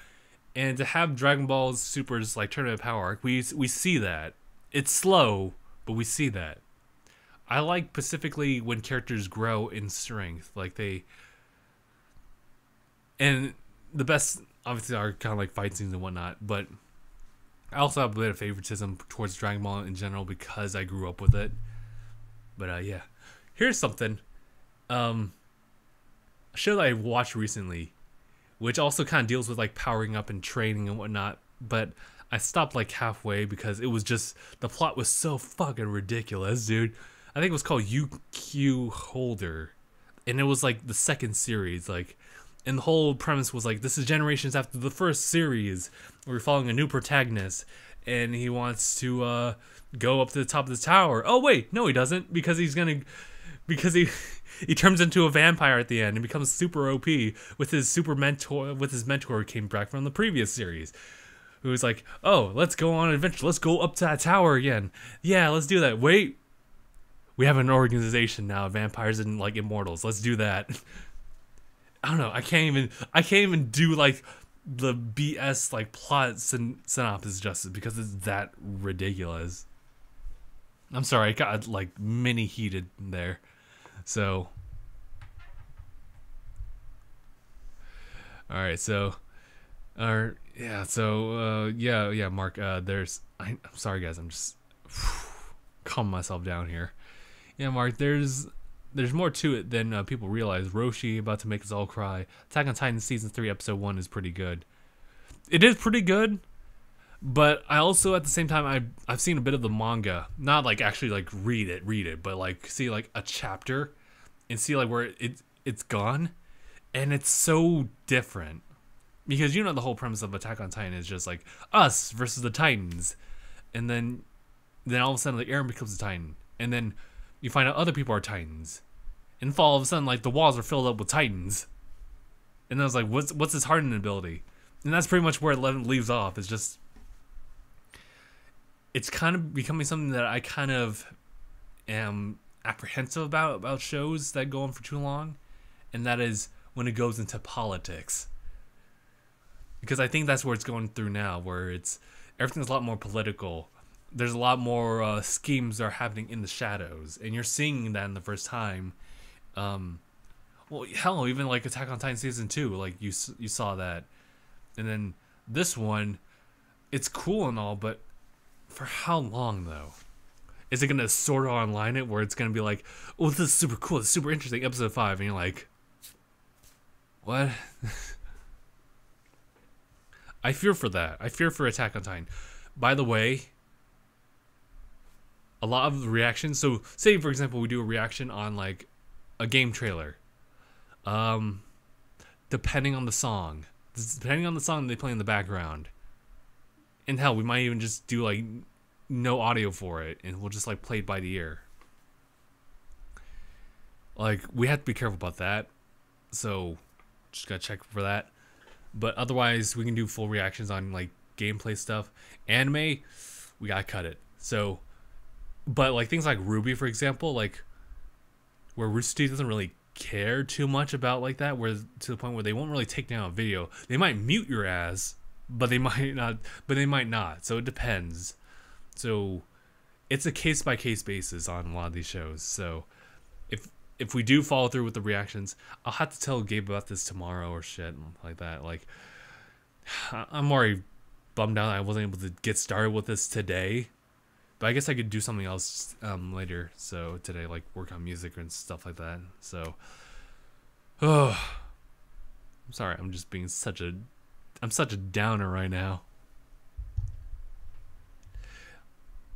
And to have Dragon Ball Super's like Tournament of Power arc, we see that. It's slow, but we see that. I like specifically when characters grow in strength, like they, and the best obviously are kind of like fight scenes and whatnot, but I also have a bit of favoritism towards Dragon Ball in general because I grew up with it. But yeah, here's something, a show that I watched recently, which also kind of deals with like powering up and training and whatnot, but I stopped like halfway because it was just, the plot was so fucking ridiculous, dude. I think it was called UQ Holder, and it was like the second series, like, and the whole premise was like, this is generations after the first series. We're following a new protagonist, and he wants to go up to the top of the tower. Oh wait, no, he doesn't, because he turns into a vampire at the end and becomes super OP with his mentor who came back from the previous series, who's like, oh, let's go on an adventure. Let's go up to that tower again. Yeah, let's do that. Wait. We have an organization now, vampires and like immortals. Let's do that. I don't know. I can't even do like the BS like plot synopsis justice because it's that ridiculous. I'm sorry, I got like mini heated there. So, all right, so, yeah, so yeah, Mark. I'm sorry, guys. I'm just calming myself down here. Yeah, Mark. There's more to it than people realize. Roshi about to make us all cry. Attack on Titan season 3 episode 1 is pretty good. It is pretty good, but I also at the same time I've seen a bit of the manga, not like actually like read it, but like see like a chapter and see like where it's gone, and it's so different because the whole premise of Attack on Titan is just like us versus the Titans, and then all of a sudden like Eren becomes a Titan, and then you find out other people are Titans. And all of a sudden, like, the walls are filled up with Titans. And then I was like, what's his hardening ability? And that's pretty much where it leaves off. It's just... It's kind of becoming something that I kind of am apprehensive about shows that go on for too long. And that is when it goes into politics. Because I think that's where it's going through now, where everything's a lot more political. There's a lot more schemes that are happening in the shadows, and you're seeing that in the first time. Well, hell, even like Attack on Titan season 2, like you saw that, and then this one, it's cool and all, but for how long though? Is it gonna sort of online it where it's gonna be like, oh, this is super cool, this is super interesting, episode 5, and you're like, what? I fear for that. I fear for Attack on Titan. By the way, a lot of the reactions, so say for example we do a reaction on like a game trailer, depending on the song they play in the background, and hell, we might even just do like no audio for it and we'll just like play it by the ear. Like, we have to be careful about that, so just gotta check for that. But otherwise we can do full reactions on like gameplay stuff. Anime, we gotta cut it. So but like things like Ruby, for example, like where Rooster Teeth doesn't really care too much about like that, where to the point where they won't really take down a video. They might mute your ass, but they might not. So it depends. So it's a case by case basis on a lot of these shows. So if we do follow through with the reactions, I'll have to tell Gabe about this tomorrow or shit like that. Like, I'm already bummed out I wasn't able to get started with this today. But I guess I could do something else later. So today, like work on music and stuff like that. So, I'm sorry. I'm just being such a downer right now.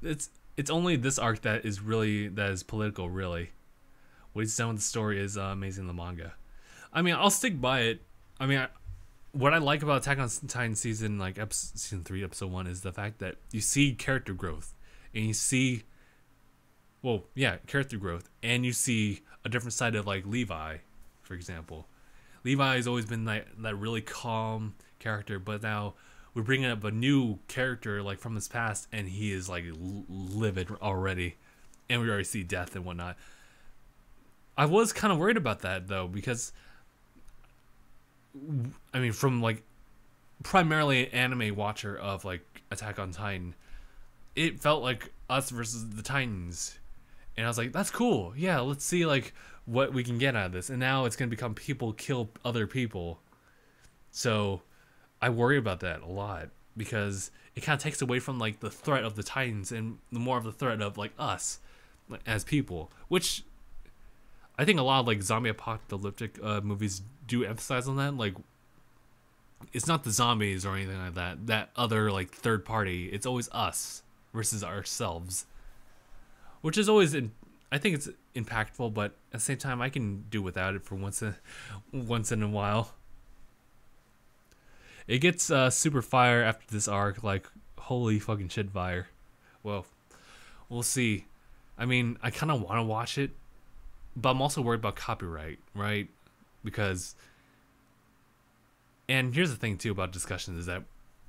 It's only this arc that is political. Really, what he's done with the story is amazing in the manga. I mean, I'll stick by it. I mean, what I like about Attack on Titan season 3, episode 1 is the fact that you see character growth. And you see, character growth, and you see a different side of like Levi, for example. Levi has always been that really calm character, but now we're bringing up a new character like from his past, and he is like livid already, and we already see death and whatnot. I was kind of worried about that though, because I mean, from like primarily an anime watcher of like Attack on Titan, it felt like us versus the Titans. And I was like, that's cool. Yeah, let's see like what we can get out of this. And now it's going to become people kill other people. So I worry about that a lot because it kind of takes away from like the threat of the Titans and the more of the threat of like us as people, which I think a lot of like zombie apocalyptic movies do emphasize on that. Like, it's not the zombies or anything like that other like third party. It's always us versus ourselves, which is always I think it's impactful, but at the same time I can do without it for once in a while. It gets super fire after this arc, like holy fucking shit fire. Well, we'll see. I mean, I kind of want to watch it, but I'm also worried about copyright, right? Because, and here's the thing too about discussions is that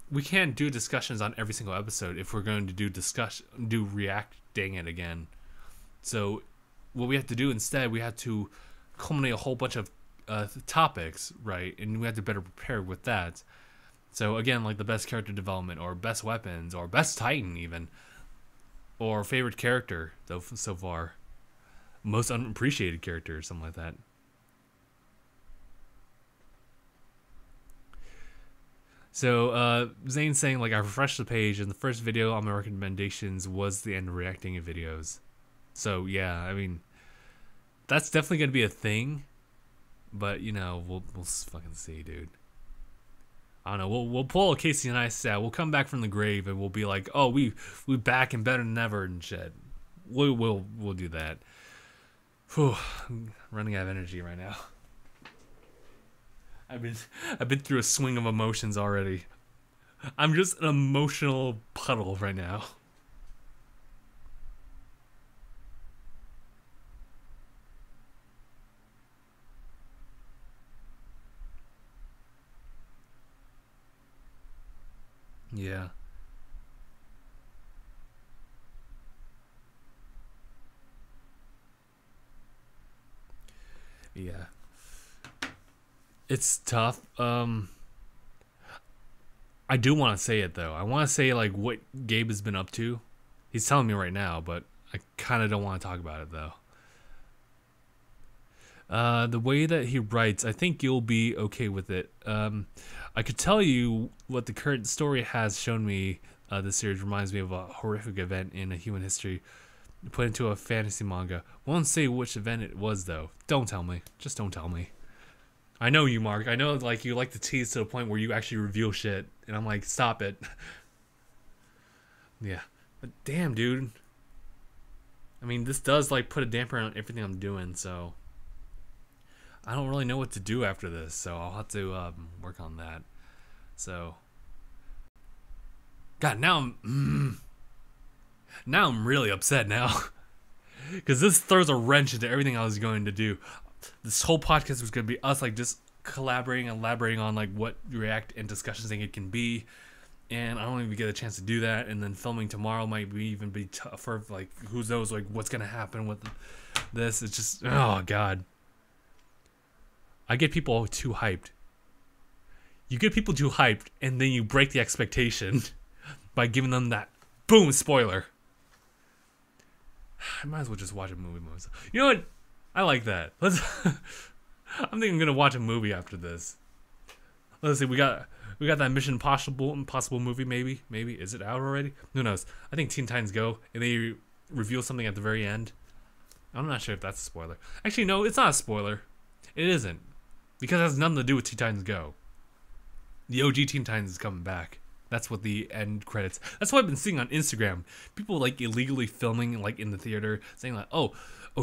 we can't do discussions on every single episode if we're going to do React DangIT again. So what we have to do instead, we have to culminate a whole bunch of topics, right? And we have to better prepare with that. So again, like the best character development, or best weapons, or best Titan even, or favorite character so far, most unappreciated character, or something like that. So Zane's saying, like, I refreshed the page and the first video on my recommendations was the end of React DangIT videos. So yeah, I mean, that's definitely gonna be a thing, but you know, we'll fucking see, dude. I don't know. We'll pull a Casey and I set. We'll come back from the grave and we'll be like, oh, we back and better than ever and shit. We'll do that. Whew, I'm running out of energy right now. I've been through a swing of emotions already. I'm just an emotional puddle right now. Yeah. Yeah. It's tough. I do want to say it though. I want to say like what Gabe has been up to. He's telling me right now, but I kind of don't want to talk about it though. The way that he writes, I think you'll be okay with it. I could tell you what the current story has shown me. This series reminds me of a horrific event in a human history put into a fantasy manga. Won't say which event it was though. Don't tell me. Just don't tell me. I know you, Mark. I know, like, you like to tease to the point where you actually reveal shit, and I'm like, stop it. Yeah, but damn, dude. I mean, this does like put a damper on everything I'm doing, so I don't really know what to do after this. So I'll have to work on that. So, God, now I'm really upset now, because this throws a wrench into everything I was going to do. This whole podcast was going to be us like just collaborating and elaborating on like what React and discussions thing it can be, and I don't even get a chance to do that. And then filming tomorrow might even be tougher. Like, who knows like what's going to happen with this. It's just, oh God, I get people too hyped. You get people too hyped and then you break the expectation by giving them that boom spoiler. I might as well just watch a movie. You know what? I like that. Let's. I'm thinking I'm gonna watch a movie after this. Let's see. We got that Mission Impossible movie. Maybe is it out already? Who knows? I think Teen Titans Go, and they reveal something at the very end. I'm not sure if that's a spoiler. Actually, no, it's not a spoiler. It isn't, because it has nothing to do with Teen Titans Go. The OG Teen Titans is coming back. That's what the end credits. That's what I've been seeing on Instagram. People like illegally filming like in the theater, saying like, oh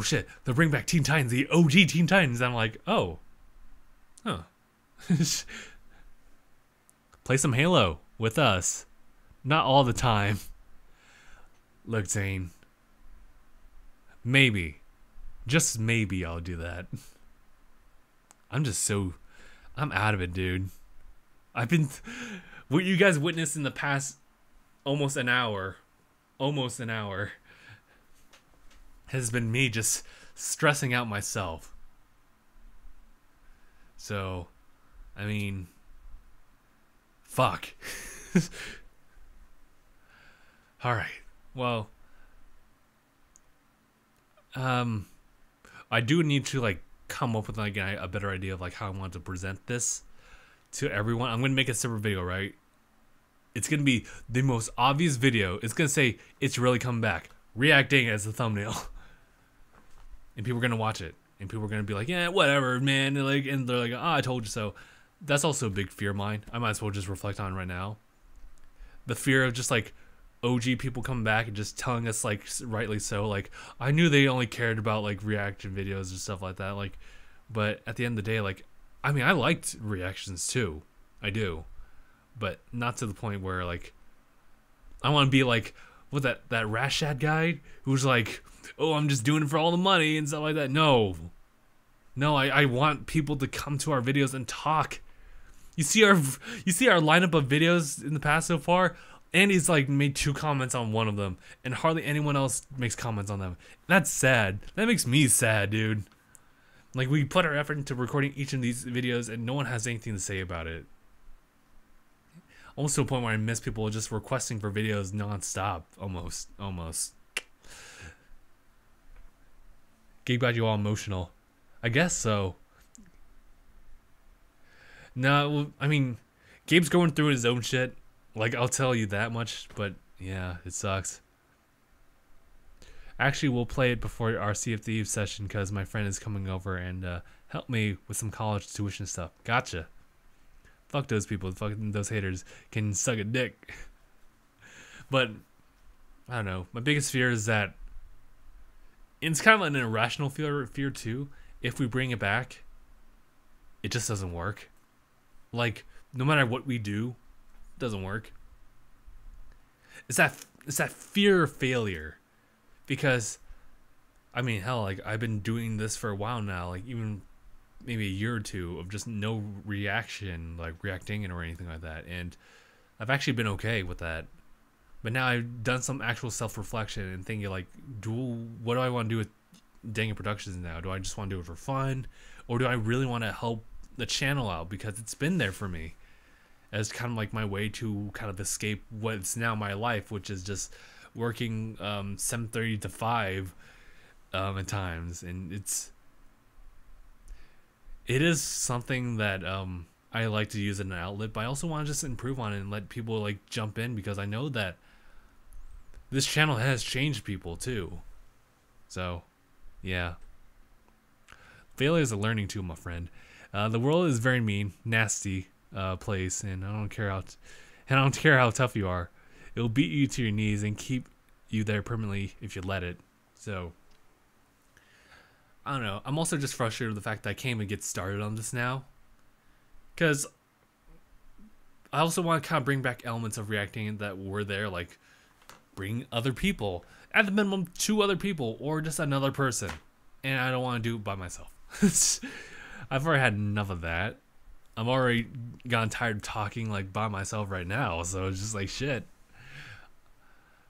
shit, they'll bring back Teen Titans, the OG Teen Titans. I'm like, oh, huh. Play some Halo with us. Not all the time. Look, Zane. Maybe. Just maybe I'll do that. I'm out of it, dude. What you guys witnessed in the past almost an hour has been me just stressing out myself. So, I mean, fuck. All right. Well, I do need to like come up with like a better idea of like how I want to present this to everyone. I'm gonna make a separate video, right? It's gonna be the most obvious video. It's gonna say it's really coming back. React DangIT as the thumbnail, and people are gonna watch it, and people are gonna be like, "Yeah, whatever, man." And they're like, "Oh, I told you so." That's also a big fear of mine. I might as well just reflect on it right now. The fear of just like OG people coming back and just telling us like rightly so, like, I knew they only cared about like reaction videos and stuff like that. Like, but at the end of the day, like, I mean, I liked reactions too. I do. But not to the point where like I want to be like what that Rashad guy who's like, oh, I'm just doing it for all the money and stuff like that. No, I want people to come to our videos and talk. You see our lineup of videos in the past so far. Andy's like made 2 comments on one of them, and hardly anyone else makes comments on them. That's sad. That makes me sad, dude. Like, we put our effort into recording each of these videos, and no one has anything to say about it. Almost to a point where I miss people just requesting for videos nonstop. Almost. Gabe got you all emotional. I guess so. No, I mean, Gabe's going through his own shit. Like, I'll tell you that much. But yeah, it sucks. Actually, we'll play it before our Sea of Thieves session because my friend is coming over and help me with some college tuition stuff. Gotcha. Fuck those people. Fuck those haters can suck a dick. But I don't know. My biggest fear is that it's kind of an irrational fear too. If we bring it back, it just doesn't work. Like, no matter what we do, it doesn't work. It's that fear of failure. Because, I mean, hell, like, I've been doing this for a while now, like, even maybe a year or two of just no reaction, like, reacting it or anything like that, and I've actually been okay with that. But now I've done some actual self-reflection and thinking, like, what do I want to do with DangIT Productions now? Do I just want to do it for fun? Or do I really want to help the channel out? Because it's been there for me as kind of like my way to kind of escape what's now my life, which is just working 7:30 to 5 at times, and it is something that I like to use as an outlet, but I also want to just improve on it and let people like jump in, because I know that this channel has changed people too. So yeah, failure is a learning tool, my friend. The world is very mean, nasty place, and I don't care how tough you are. It'll beat you to your knees and keep you there permanently if you let it. So, I don't know. I'm also just frustrated with the fact that I can't even get started on this now. Because I also want to kind of bring back elements of reacting that were there. Like, bring other people. At the minimum, 2 other people. Or just another person. And I don't want to do it by myself. I've already had enough of that. I'm already gotten tired of talking like by myself right now. So it's just like, shit.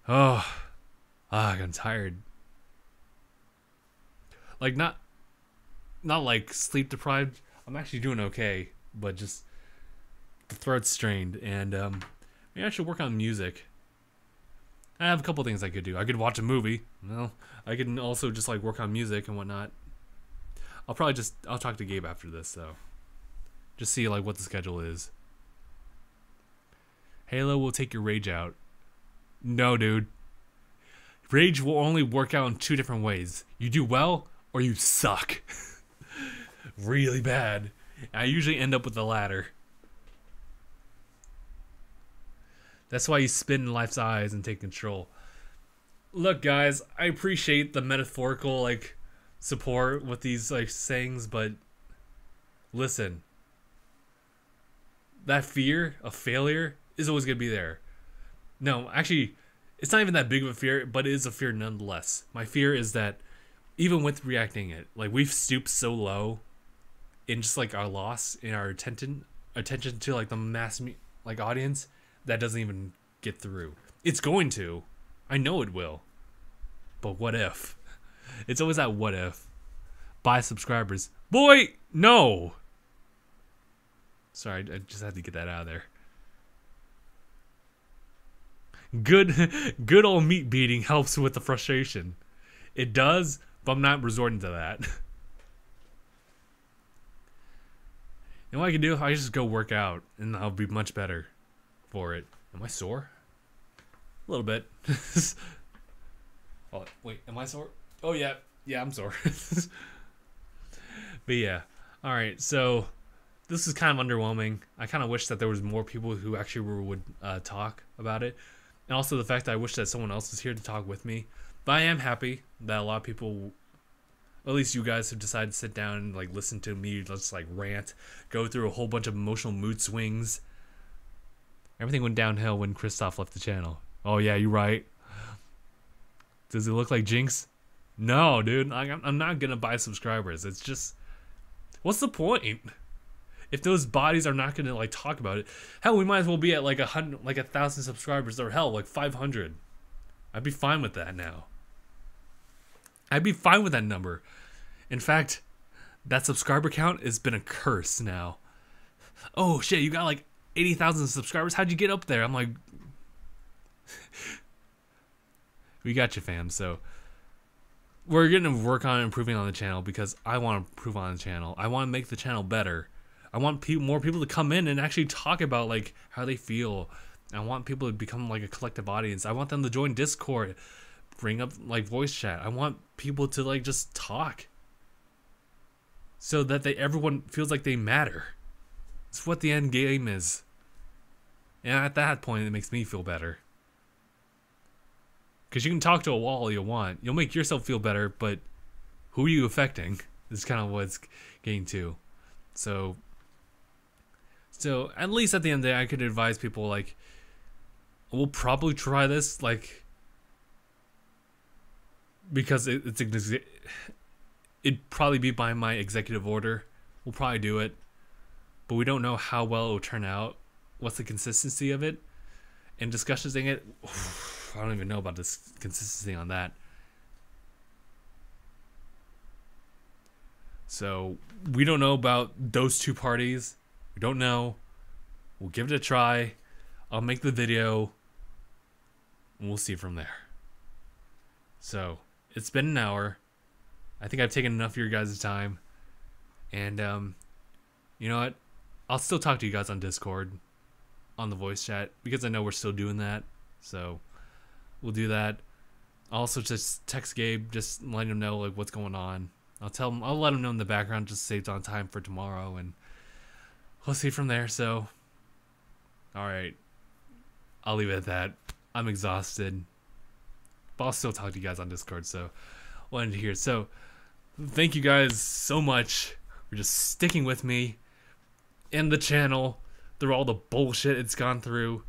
I'm tired. Like, not like sleep deprived. I'm actually doing okay, but just the throat's strained, and maybe I should work on music. I have a couple things I could do. I could watch a movie. Well, I can also just like work on music and whatnot. I'll talk to Gabe after this, though. Just see like what the schedule is. Halo will take your rage out. No, dude. Rage will only work out in 2 different ways. You do well, or you suck. Really bad. I usually end up with the latter. That's why you spit in life's eyes and take control. Look, guys, I appreciate the metaphorical, like, support with these, like, sayings, but listen. That fear of failure is always going to be there. No, actually, it's not even that big of a fear, but it is a fear nonetheless. My fear is that even with reacting it, like, we've stooped so low in just like our loss in our attention to like the mass like audience that doesn't even get through. It's going to. I know it will. But what if? It's always that what if. Buy subscribers. Boy, no. Sorry, I just had to get that out of there. Good old meat beating helps with the frustration. It does, but I'm not resorting to that. And what I can do, I just go work out, and I'll be much better for it. Am I sore? A little bit. Oh, wait, am I sore? Oh, yeah. Yeah, I'm sore. But yeah. Alright, so this is kind of underwhelming. I kind of wish that there was more people who actually would talk about it. And also the fact that I wish that someone else is here to talk with me. But I am happy that a lot of people, at least you guys, have decided to sit down and like listen to me just like rant, go through a whole bunch of emotional mood swings. Everything went downhill when Christoph left the channel. Oh yeah, you're right. Does it look like Jinx? No, dude. I'm not gonna buy subscribers. It's just, what's the point? If those bodies are not gonna like talk about it, hell, we might as well be at like 1,000 subscribers, or hell, like 500. I'd be fine with that now. I'd be fine with that number. In fact, that subscriber count has been a curse now. Oh shit, you got like 80,000 subscribers. How'd you get up there? I'm like, we got you, fam. So we're going to work on improving on the channel because I want to improve on the channel. I want to make the channel better. I want more people to come in and actually talk about like how they feel. I want people to become like a collective audience. I want them to join Discord, bring up like voice chat. I want people to like just talk so that everyone feels like they matter. It's what the end game is. And at that point, it makes me feel better. Because you can talk to a wall all you want. You'll make yourself feel better, but who are you affecting? Is kind of what it's getting to. So at least at the end of the day, I could advise people like, we'll probably try this, like, because it'd probably be by my executive order. We'll probably do it, but we don't know how well it will turn out. What's the consistency of it? And discussions in it, I don't even know about this consistency on that. So we don't know about those two parties. We don't know. We'll give it a try. I'll make the video and we'll see from there. So it's been an hour. I think I've taken enough of your guys' time. And you know what? I'll still talk to you guys on Discord, on the voice chat, because I know we're still doing that. So we'll do that. I'll also just text Gabe, just letting him know like what's going on. I'll let him know in the background, just saved on time for tomorrow, and we'll see from there. So, all right, I'll leave it at that. I'm exhausted, but I'll still talk to you guys on Discord. So, wanted to hear. So, thank you guys so much for just sticking with me and the channel through all the bullshit it's gone through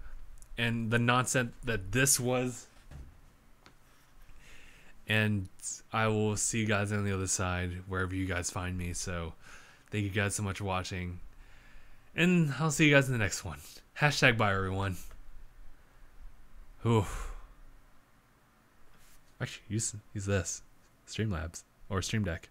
and the nonsense that this was. And I will see you guys on the other side, wherever you guys find me. So thank you guys so much for watching. And I'll see you guys in the next one. Hashtag bye, everyone. Ooh. Actually, use this. Streamlabs. Or Stream Deck.